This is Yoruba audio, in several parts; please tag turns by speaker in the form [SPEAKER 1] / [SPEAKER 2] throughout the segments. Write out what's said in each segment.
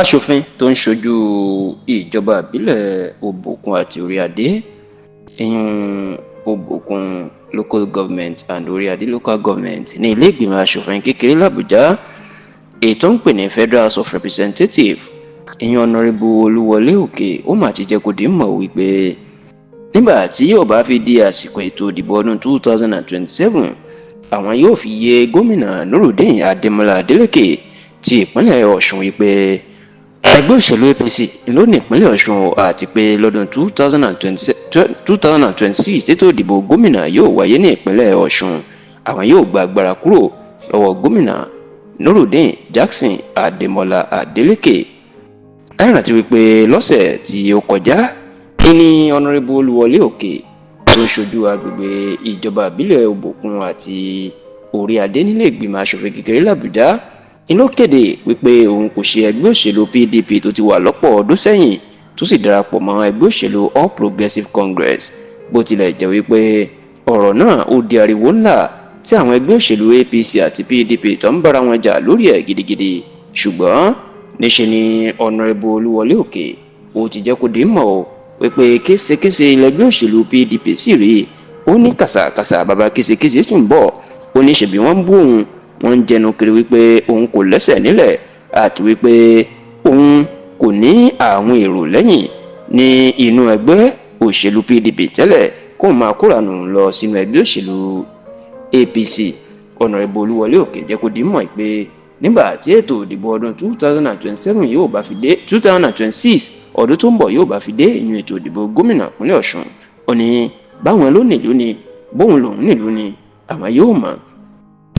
[SPEAKER 1] aṣòfin tó ń ṣojú ìjọba ìbílẹ̀ Òbòkun àti Orí-Adé ìyún Òbòkun local government and Orí-Adé local government ní ilé ìgbìmọ̀ aṣòfin kékeré l'Àbújá ètò ń pè ní Federal House of Representatives ìyún ọ̀nàrẹ́bù Olúwọlé Òkè ó mà ti jẹ́ kó di mọ̀ wípé nígbà tí yóò bá fi di àsìkò ètò ìdìbò ọdún 2027 àwọn yóò fi yé gómìnà Nurudeen Adémọ́lá Adélékè ti ìpínlẹ̀ Ọ̀ṣun wípé ẹgbẹ́ òṣèlú APC ló ní ìpínlẹ̀ Ọ̀ṣun àti pé lọ́dún 2026 tètò ìdìbò gómìnà yóò wáyé ní ìpínlẹ̀ Ọ̀ṣun àwọn yóò gba agbára kúrò lọ́wọ́ gómìnà Nurudeen Jackson Adémọ́lá Adélékè. ẹ rántí wípé lọ́sẹ̀ tí ó kọjá ní ọ̀nàrẹ́bù Olúwọlé Òkè tó ń ṣojú agbègbè ìjọba ìbílẹ̀ Òbòkun àti Orí-Adé nílé ìgbìmọ̀ aṣòfin kékeré l'Àbújá ló kéde wípé òun kò ṣe ẹgbẹ́ òṣèlú PDP tó ti wà lọ́pọ̀ ọdún sẹ́yìn tó sì darapọ̀ mọ́ ẹgbẹ́ òṣèlú All Progressives Congress bó tilẹ̀ jẹ́ wípé ọ̀rọ̀ náà ó di ariwo ńlá tí àwọn ẹgbẹ́ òṣèlú APC àti PDP tó ń bára wọn jà lórí ẹ̀ gidigidi ṣùgbọ́n níṣe ni ọ̀nàrẹ́bù Olúwọlé Òkè ó ti jẹ́ kó di mọ̀ ọ́ wípé késekése ẹgbẹ́ òṣèlú PDP sì rí ó ní kàsàkàsà bàbá késekése sì ń bọ̀ ó ní ṣèbí wọ́n ń bú òun wọ́n ń jẹnu kiri wípé òun kò lẹ́sẹ̀ nílẹ̀ àti wípé òun kò ní àwọn èrò lẹ́yìn ní inú ẹgbẹ́ òṣèlú PDP tẹ́lẹ̀ kó máa kóranù lọ sínú ẹgbẹ́ òṣèlú APC. ọ̀nàrẹ́bù Olúwọlé Òkè jẹ́ kó di mọ̀ pé nígbà tí ètò ìdìbò ọdún 2027 yóò bá fi dé 2026 ọdún tó ń bọ̀ yóò bá fi dé ìyún ètò ìdìbò gómìnà ìpínlẹ̀ Ọ̀ṣun ó ní báwọn ló nílùú ni bóun lòun nílùú ni àwọn yóò mọ̀.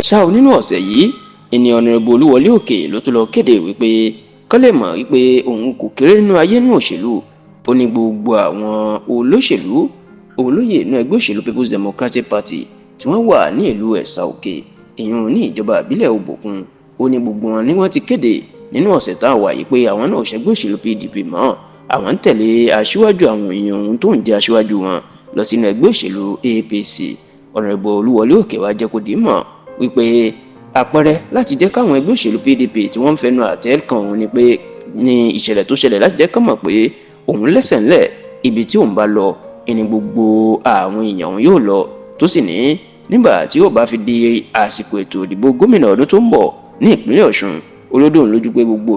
[SPEAKER 1] ṣá o nínú ọ̀sẹ̀ yìí ẹni ọ̀nàrẹ́bù Olúwọlé Òkè ló tún lọ kéde wípé kọ́ lè mọ̀ wípé òun kò kéré nínú ayé nínú òṣèlú ó ní gbogbo àwọn olóṣèlú olóyè inú ẹgbẹ́ òṣèlú People's Democratic Party tí wọ́n wà ní ìlú Ẹ̀sà Òkè ìyún ní ìjọba ìbílẹ̀ Òbòkun ó ní gbogbo wọn ni wọ́n ti kéde nínú ọ̀sẹ̀ tá a wà yìí pé àwọn náà ṣẹgbẹ́ òṣèlú PDP mọ́ àwọn ń tẹ̀lé aṣíwájú àwọn èèyàn ohun tó ń jẹ́ aṣíwájú wọn lọ sínú ẹgbẹ́ òṣèlú APC. ọ̀nàrẹ́bù Olúwọlé Òkè wá jẹ́ kó di mọ̀ wípé àpẹẹrẹ láti jẹ́ káwọn ẹgbẹ́ òṣèlú PDP tí wọ́n ń fẹnu àtẹ́ kan òun ni pé ní ìṣẹ̀lẹ̀ tó ṣẹlẹ̀ láti jẹ́ kán mọ̀ pé òun lẹ́sẹ̀ ńlẹ̀ ibi tí òun bá lọ ẹni gbogbo àwọn èèyàn òun yóò lọ tó sì ní nígbà tí yóò bá fi di àsìkò ètò ìdìbò gómìnà ọdún tó ń bọ̀ ní ìpínlẹ̀ Ọ̀ṣun olódò lójú pé gbogbo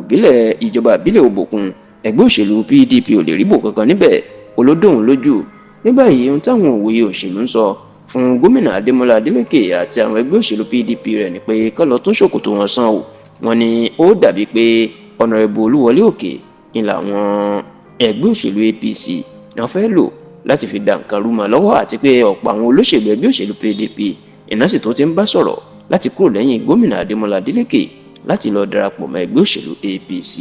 [SPEAKER 1] ìjọba ìbílẹ̀ Òbòkun ẹgbẹ́ òṣèlú PDP ò lè ríbò kankan níbẹ̀ olódò lójú. nígbà yìí ohun táwọn òwòye òṣèlú ń sọ fún gómìnà Adémọ́lá Adélékè àti àwọn ẹgbẹ́ òṣèlú PDP rẹ̀ ni pé kán lọ tún ṣòkòtò wọn san o. wọ́n ní ó dàbí pé ọ̀nàrẹ́bù Olúwọlé Òkè ni làwọn ẹgbẹ́ òṣèlú APC náà fẹ́ lò láti fi dá nǹkan rú mọ́ lọ́wọ́ àti pé ọ̀pọ̀ àwọn olóṣèlú ẹgbẹ́ òṣèlú PDP iná sì tó ti ń bá sọ̀rọ̀ láti kúrò lẹ́yìn gómìnà Adémọ́lá Adélékè láti lọ darapọ̀ mọ́ ẹgbẹ́ òṣèlú APC.